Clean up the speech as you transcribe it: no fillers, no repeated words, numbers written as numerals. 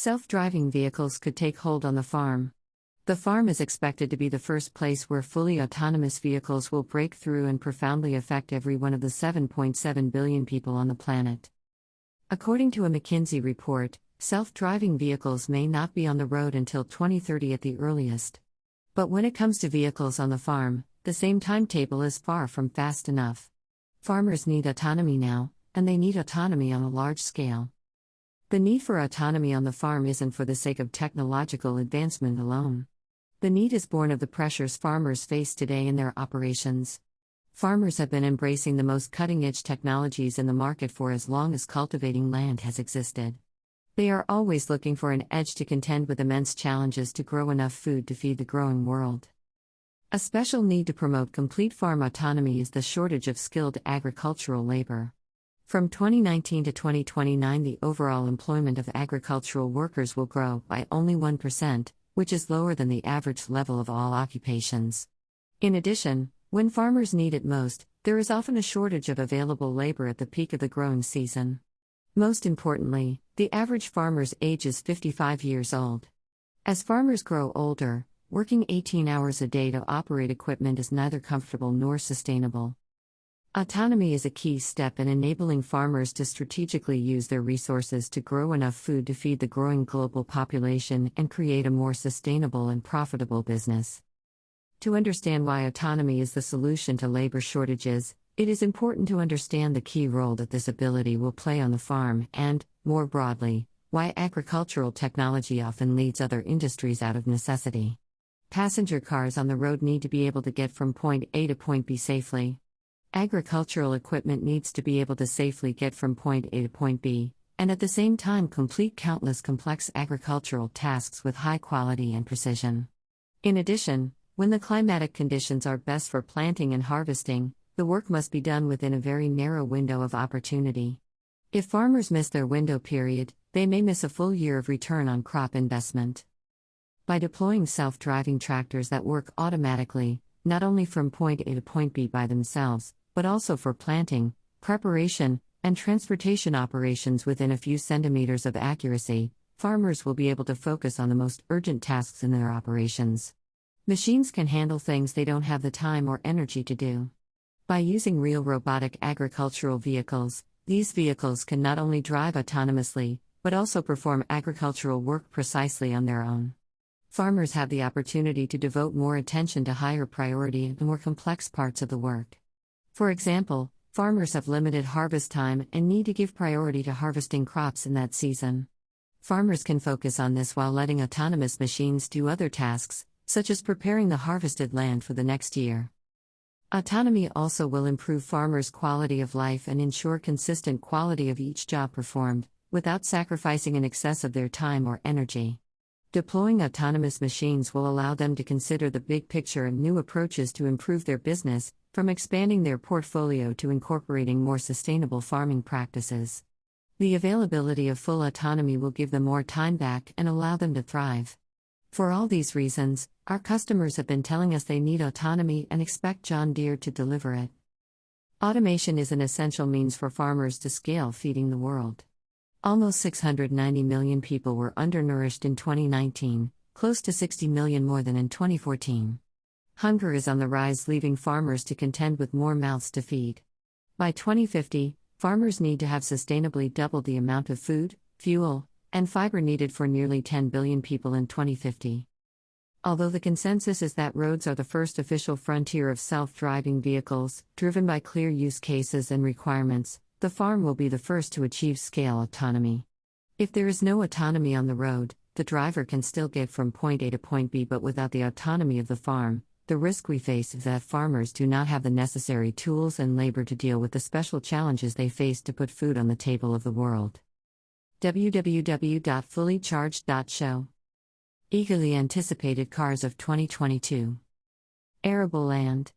Self-driving vehicles could take hold on the farm. The farm is expected to be the first place where fully autonomous vehicles will break through and profoundly affect every one of the 7.7 billion people on the planet. According to a McKinsey report, self-driving vehicles may not be on the road until 2030 at the earliest. But when it comes to vehicles on the farm, the same timetable is far from fast enough. Farmers need autonomy now, and they need autonomy on a large scale. The need for autonomy on the farm isn't for the sake of technological advancement alone. The need is born of the pressures farmers face today in their operations. Farmers have been embracing the most cutting-edge technologies in the market for as long as cultivating land has existed. They are always looking for an edge to contend with immense challenges to grow enough food to feed the growing world. A special need to promote complete farm autonomy is the shortage of skilled agricultural labor. From 2019 to 2029, the overall employment of agricultural workers will grow by only 1%, which is lower than the average level of all occupations. In addition, when farmers need it most, there is often a shortage of available labor at the peak of the growing season. Most importantly, the average farmer's age is 55 years old. As farmers grow older, working 18 hours a day to operate equipment is neither comfortable nor sustainable. Autonomy is a key step in enabling farmers to strategically use their resources to grow enough food to feed the growing global population and create a more sustainable and profitable business. To understand why autonomy is the solution to labor shortages, it is important to understand the key role that this ability will play on the farm and, more broadly, why agricultural technology often leads other industries out of necessity. Passenger cars on the road need to be able to get from point A to point B safely. Agricultural equipment needs to be able to safely get from point A to point B, and at the same time complete countless complex agricultural tasks with high quality and precision. In addition, when the climatic conditions are best for planting and harvesting, the work must be done within a very narrow window of opportunity. If farmers miss their window period, they may miss a full year of return on crop investment. By deploying self-driving tractors that work automatically, not only from point A to point B by themselves, but also for planting, preparation, and transportation operations within a few centimeters of accuracy, farmers will be able to focus on the most urgent tasks in their operations. Machines can handle things they don't have the time or energy to do. By using real robotic agricultural vehicles, these vehicles can not only drive autonomously, but also perform agricultural work precisely on their own. Farmers have the opportunity to devote more attention to higher priority and more complex parts of the work. For example, farmers have limited harvest time and need to give priority to harvesting crops in that season. Farmers can focus on this while letting autonomous machines do other tasks, such as preparing the harvested land for the next year. Autonomy also will improve farmers' quality of life and ensure consistent quality of each job performed, without sacrificing in excess of their time or energy. Deploying autonomous machines will allow them to consider the big picture and new approaches to improve their business, from expanding their portfolio to incorporating more sustainable farming practices. The availability of full autonomy will give them more time back and allow them to thrive. For all these reasons, our customers have been telling us they need autonomy and expect John Deere to deliver it. Automation is an essential means for farmers to scale feeding the world. Almost 690 million people were undernourished in 2019, close to 60 million more than in 2014. Hunger is on the rise, leaving farmers to contend with more mouths to feed. By 2050, farmers need to have sustainably doubled the amount of food, fuel, and fiber needed for nearly 10 billion people in 2050. Although the consensus is that roads are the first official frontier of self-driving vehicles, driven by clear use cases and requirements, the farm will be the first to achieve scale autonomy. If there is no autonomy on the road, the driver can still get from point A to point B, but without the autonomy of the farm, the risk we face is that farmers do not have the necessary tools and labor to deal with the special challenges they face to put food on the table of the world. www.fullycharged.show. Eagerly anticipated cars of 2022. Arable land.